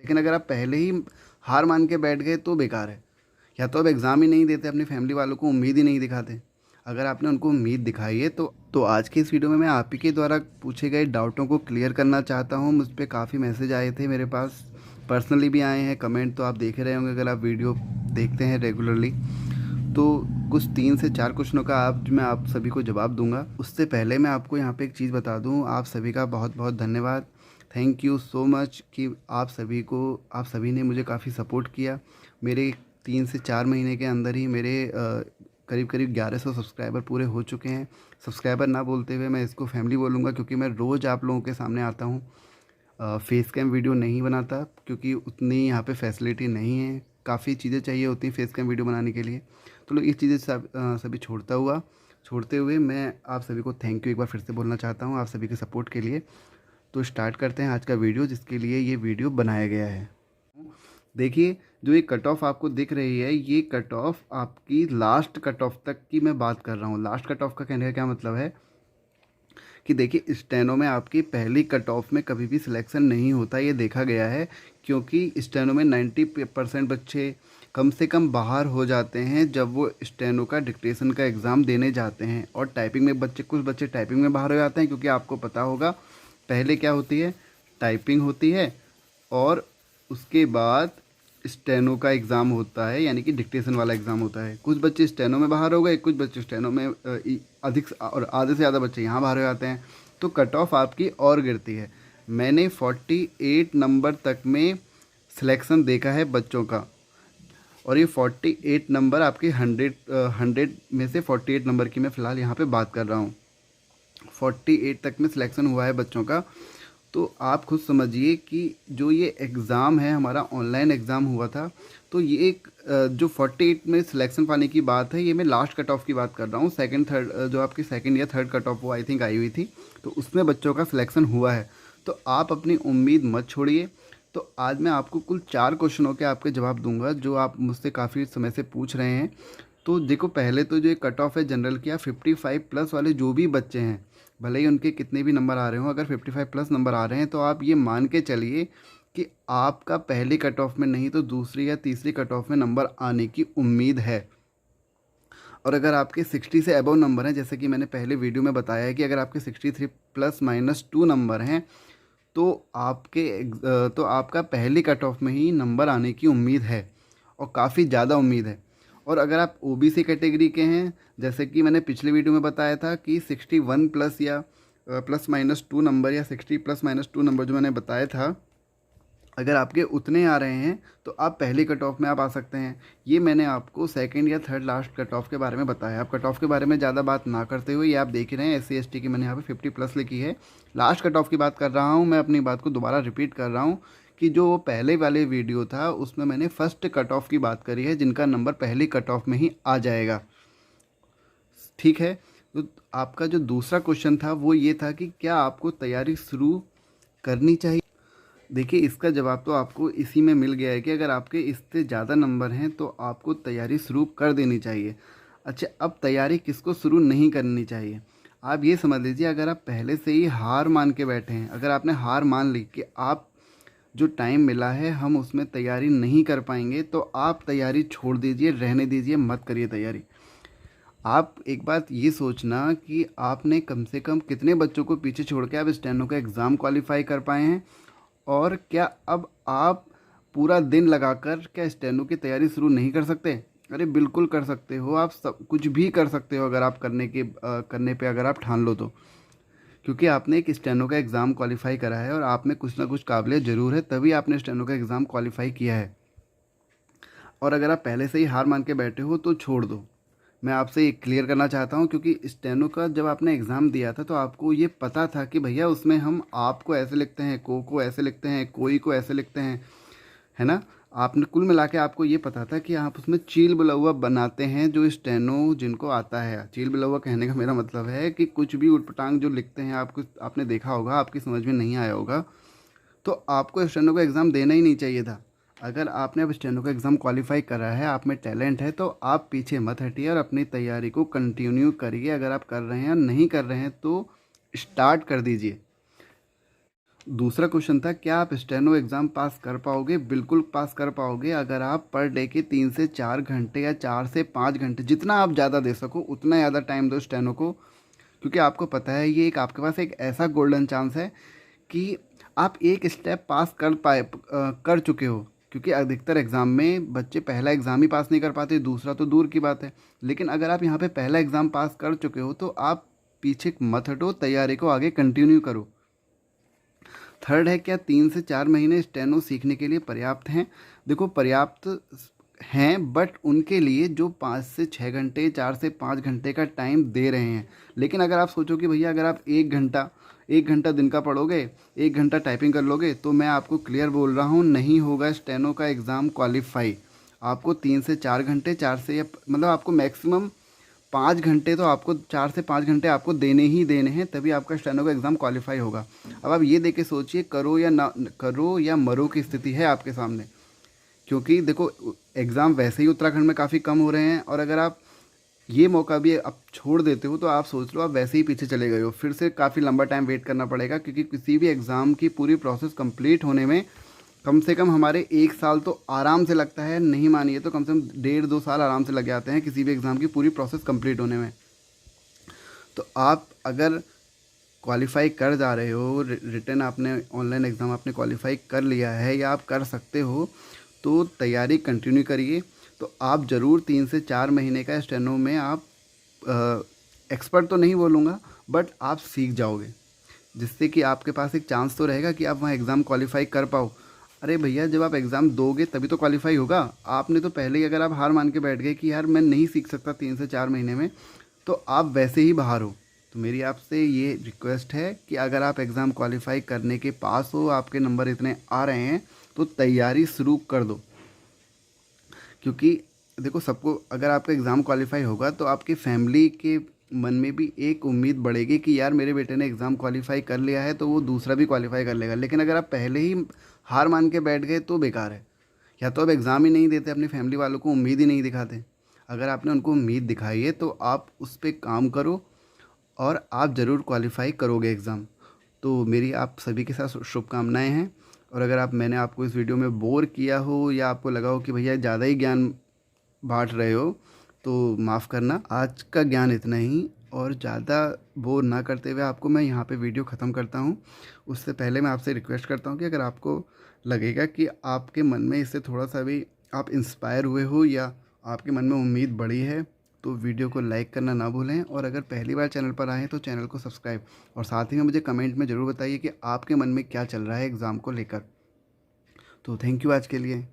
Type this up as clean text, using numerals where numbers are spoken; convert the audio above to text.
लेकिन अगर आप पहले ही हार मान के बैठ गए तो बेकार है। या तो आप एग्ज़ाम ही नहीं देते, अपनी फैमिली वालों को उम्मीद ही नहीं दिखाते। अगर आपने उनको उम्मीद दिखाई है तो आज की इस वीडियो में मैं आप ही के द्वारा पूछे गए डाउटों को क्लियर करना चाहता हूँ। मुझ पे काफ़ी मैसेज आए थे, मेरे पास पर्सनली भी आए हैं, कमेंट तो आप देख रहे होंगे अगर आप वीडियो देखते हैं रेगुलरली। तो कुछ 3 से 4 क्वेश्चनों का आज मैं आप सभी को जवाब दूंगा। उससे पहले मैं आपको यहाँ पे एक चीज़ बता दूँ, आप सभी का बहुत बहुत धन्यवाद। थैंक यू सो मच कि आप सभी ने मुझे काफ़ी सपोर्ट किया। मेरे 3 से 4 महीने के अंदर ही मेरे करीब करीब 1100 सब्सक्राइबर पूरे हो चुके हैं। सब्सक्राइबर ना बोलते हुए मैं इसको फैमिली बोलूँगा, क्योंकि मैं रोज़ आप लोगों के सामने आता हूँ। फेस कैम वीडियो नहीं बनाता क्योंकि उतनी यहाँ पे फैसिलिटी नहीं है, काफ़ी चीज़ें चाहिए होती हैं फेस कैम वीडियो बनाने के लिए। तो लोग ये चीज़ें सभी छोड़ते हुए मैं आप सभी को थैंक यू एक बार फिर से बोलना चाहता हूँ, आप सभी के सपोर्ट के लिए। तो स्टार्ट करते हैं आज का वीडियो, जिसके लिए ये वीडियो बनाया गया है। देखिए, जो ये कट ऑफ आपको दिख रही है, ये कट ऑफ आपकी लास्ट कट ऑफ तक की मैं बात कर रहा हूँ। लास्ट कट ऑफ का कहने का क्या मतलब है कि देखिए, स्टेनो में आपकी पहली कट ऑफ में कभी भी सिलेक्शन नहीं होता, ये देखा गया है। क्योंकि स्टेनो में 90% बच्चे कम से कम बाहर हो जाते हैं जब वो स्टेनो का डिक्टेशन का एग्ज़ाम देने जाते हैं। और टाइपिंग में कुछ बच्चे टाइपिंग में बाहर हो जाते हैं, क्योंकि आपको पता होगा पहले क्या होती है, टाइपिंग होती है और उसके बाद स्टेनो का एग्ज़ाम होता है, यानी कि डिक्टेशन वाला एग्ज़ाम होता है। कुछ बच्चे स्टेनो में बाहर हो गए, कुछ बच्चे स्टेनो में और आधे से ज़्यादा बच्चे यहाँ बाहर हो जाते हैं, तो कट ऑफ आपकी और गिरती है। मैंने 48 नंबर तक में सिलेक्शन देखा है बच्चों का, और ये 48 नंबर आपके 100 में से 48 नंबर की मैं फ़िलहाल यहाँ पे बात कर रहा हूँ। 48 तक में सिलेक्शन हुआ है बच्चों का। तो आप खुद समझिए कि जो ये एग्ज़ाम है, हमारा ऑनलाइन एग्ज़ाम हुआ था, तो ये एक जो 48 में सिलेक्शन पाने की बात है, ये मैं लास्ट कट ऑफ की बात कर रहा हूँ। सेकंड थर्ड जो आपकी सेकंड या थर्ड कट ऑफ वो आई थिंक आई हुई थी, तो उसमें बच्चों का सिलेक्शन हुआ है। तो आप अपनी उम्मीद मत छोड़िए। तो आज मैं आपको कुल 4 क्वेश्चनों के आपके जवाब दूंगा, जो आप मुझसे काफ़ी समय से पूछ रहे हैं। तो देखो, पहले तो जो कट ऑफ है जनरल की, 55 प्लस वाले जो भी बच्चे हैं, भले ही उनके कितने भी नंबर आ रहे हो, अगर 55 प्लस नंबर आ रहे हैं तो आप ये मान के चलिए कि आपका पहली कट ऑफ में नहीं तो दूसरी या तीसरी कट ऑफ में नंबर आने की उम्मीद है। और अगर आपके 60 से अबव नंबर हैं, जैसे कि मैंने पहले वीडियो में बताया है कि अगर आपके 63 प्लस माइनस 2 नंबर हैं, तो तो आपका पहली कट ऑफ में ही नंबर आने की उम्मीद है, और काफ़ी ज़्यादा उम्मीद है। और अगर आप ओबीसी कैटेगरी के हैं, जैसे कि मैंने पिछले वीडियो में बताया था कि 61 प्लस या प्लस माइनस 2 नंबर या 60 प्लस माइनस 2 नंबर जो मैंने बताया था, अगर आपके उतने आ रहे हैं तो आप पहली कट ऑफ में आप आ सकते हैं। ये मैंने आपको सेकंड या थर्ड लास्ट कट ऑफ के बारे में बताया। आप कट ऑफ के बारे में ज़्यादा बात ना करते हुए, ये आप देख ही रहे हैं SC ST की मैंने यहाँ पे 50 प्लस लिखी है। लास्ट कट ऑफ की बात कर रहा हूँ, मैं अपनी बात को दोबारा रिपीट कर रहा हूँ कि जो पहले वाले वीडियो था उसमें मैंने फर्स्ट कट ऑफ की बात करी है, जिनका नंबर पहली कट ऑफ में ही आ जाएगा। ठीक है। तो आपका जो दूसरा क्वेश्चन था वो ये था कि क्या आपको तैयारी शुरू करनी चाहिए। देखिए, इसका जवाब तो आपको इसी में मिल गया है कि अगर आपके इससे ज़्यादा नंबर हैं तो आपको तैयारी शुरू कर देनी चाहिए। अच्छा, अब तैयारी किसको शुरू नहीं करनी चाहिए, आप ये समझ लीजिए। अगर आप पहले से ही हार मान के बैठे हैं, अगर आपने हार मान ली कि आप जो टाइम मिला है हम उसमें तैयारी नहीं कर पाएंगे, तो आप तैयारी छोड़ दीजिए, रहने दीजिए, मत करिए तैयारी। आप एक बात ये सोचना कि आपने कम से कम कितने बच्चों को पीछे छोड़ के आप स्टेनो का एग्ज़ाम क्वालिफाई कर पाए हैं, और क्या अब आप पूरा दिन लगाकर क्या स्टेनो की तैयारी शुरू नहीं कर सकते। अरे बिल्कुल कर सकते हो, आप सब कुछ भी कर सकते हो अगर आप करने पे अगर आप ठान लो तो। क्योंकि आपने एक स्टेनो का एग्ज़ाम क्वालिफाई करा है और आप में कुछ ना कुछ काबिलियत ज़रूर है, तभी आपने स्टेनो का एग्ज़ाम क्वालिफाई किया है। और अगर आप पहले से ही हार मान के बैठे हो तो छोड़ दो। मैं आपसे ये क्लियर करना चाहता हूँ, क्योंकि स्टेनो का जब आपने एग्ज़ाम दिया था तो आपको ये पता था कि भैया उसमें हम आपको ऐसे लिखते हैं, को ऐसे लिखते हैं, कोई को ऐसे लिखते हैं, है ना। आपने कुल मिला के आपको ये पता था कि आप उसमें चील बिलौवा बनाते हैं। जो स्टेनो जिनको आता है, चील बिलौवा कहने का मेरा मतलब है कि कुछ भी उटपटांग जो लिखते हैं, आपने देखा होगा, आपकी समझ में नहीं आया होगा, तो आपको स्टेनो का एग्ज़ाम देना ही नहीं चाहिए था। अगर आपने अब स्टेनो का एग्ज़ाम क्वालिफाई करा है, आप में टैलेंट है, तो आप पीछे मत हटिए और अपनी तैयारी को कंटिन्यू करिए। अगर आप कर रहे हैं या नहीं कर रहे हैं तो स्टार्ट कर दीजिए। दूसरा क्वेश्चन था, क्या आप स्टेनो एग्ज़ाम पास कर पाओगे? बिल्कुल पास कर पाओगे अगर आप पर डे के 3 से 4 घंटे या 4 से 5 घंटे, जितना आप ज़्यादा दे सको उतना ज़्यादा टाइम दो स्टेनो को। क्योंकि आपको पता है ये एक आपके पास एक ऐसा गोल्डन चांस है कि आप एक स्टेप पास कर चुके हो। क्योंकि अधिकतर एग्ज़ाम में बच्चे पहला एग्ज़ाम ही पास नहीं कर पाते, दूसरा तो दूर की बात है। लेकिन अगर आप यहाँ पे पहला एग्ज़ाम पास कर चुके हो तो आप पीछे मत हटो, तैयारी को आगे कंटिन्यू करो। थर्ड है, क्या 3 से 4 महीने स्टेनो सीखने के लिए पर्याप्त हैं? देखो पर्याप्त हैं, बट उनके लिए जो 5 से 6 घंटे 4 से 5 घंटे का टाइम दे रहे हैं। लेकिन अगर आप सोचो कि भैया अगर आप 1 घंटा दिन का पढ़ोगे, 1 घंटा टाइपिंग कर लोगे, तो मैं आपको क्लियर बोल रहा हूँ नहीं होगा स्टेनो का एग्ज़ाम क्वालिफाई। आपको 3 से 4 घंटे, 4 से या मतलब आपको मैक्सिमम 5 घंटे, तो आपको 4 से 5 घंटे आपको देने ही देने हैं, तभी आपका स्टेनो का एग्ज़ाम क्वालिफाई होगा। अब आप ये देख के सोचिए, करो या ना करो या मरो की स्थिति है आपके सामने। क्योंकि देखो एग्ज़ाम वैसे ही उत्तराखंड में काफ़ी कम हो रहे हैं, और अगर आप ये मौका भी अब छोड़ देते हो तो आप सोच लो आप वैसे ही पीछे चले गए हो, फिर से काफ़ी लंबा टाइम वेट करना पड़ेगा। क्योंकि किसी भी एग्ज़ाम की पूरी प्रोसेस कंप्लीट होने में कम से कम हमारे 1 साल तो आराम से लगता है, नहीं मानिए तो कम से कम 1.5-2 साल आराम से लग जाते हैं किसी भी एग्ज़ाम की पूरी प्रोसेस कंप्लीट होने में। तो आप अगर क्वालिफाई कर जा रहे हो, रिटन आपने ऑनलाइन एग्ज़ाम आपने क्वालिफाई कर लिया है या आप कर सकते हो, तो तैयारी कंटिन्यू करिए। तो आप ज़रूर 3 से 4 महीने का स्टेनो में आप एक्सपर्ट तो नहीं बोलूँगा, बट आप सीख जाओगे, जिससे कि आपके पास एक चांस तो रहेगा कि आप वहाँ एग्ज़ाम क्वालिफाई कर पाओ। अरे भैया जब आप एग्ज़ाम दोगे तभी तो क्वालिफाई होगा। आपने तो पहले ही अगर आप हार मान के बैठ गए कि यार मैं नहीं सीख सकता 3 से 4 महीने में, तो आप वैसे ही बाहर हो। तो मेरी आपसे ये रिक्वेस्ट है कि अगर आप एग्ज़ाम क्वालिफाई करने के पास हो, आपके नंबर इतने आ रहे हैं, तो तैयारी शुरू कर दो। क्योंकि देखो सबको, अगर आपका एग्ज़ाम क्वालिफाई होगा तो आपकी फैमिली के मन में भी एक उम्मीद बढ़ेगी कि यार मेरे बेटे ने एग्ज़ाम क्वालिफाई कर लिया है तो वो दूसरा भी क्वालिफाई कर लेगा। लेकिन अगर आप पहले ही हार मान के बैठ गए तो बेकार है। या तो आप एग्ज़ाम ही नहीं देते, अपनी फैमिली वालों को उम्मीद ही नहीं दिखाते। अगर आपने उनको उम्मीद दिखाई है तो आप उस पर काम करो और आप ज़रूर क्वालिफाई करोगे एग्ज़ाम। तो मेरी आप सभी के साथ शुभकामनाएं हैं। और अगर मैंने आपको इस वीडियो में बोर किया हो या आपको लगा हो कि भैया ज़्यादा ही ज्ञान बांट रहे हो, तो माफ़ करना। आज का ज्ञान इतना ही, और ज़्यादा बोर ना करते हुए आपको मैं यहाँ पे वीडियो ख़त्म करता हूँ। उससे पहले मैं आपसे रिक्वेस्ट करता हूँ कि अगर आपको लगेगा कि आपके मन में इससे थोड़ा सा भी आप इंस्पायर हुए हो या आपके मन में उम्मीद बढ़ी है, तो वीडियो को लाइक करना ना भूलें। और अगर पहली बार चैनल पर आएँ तो चैनल को सब्सक्राइब, और साथ ही में मुझे कमेंट में ज़रूर बताइए कि आपके मन में क्या चल रहा है एग्ज़ाम को लेकर। तो थैंक यू आज के लिए।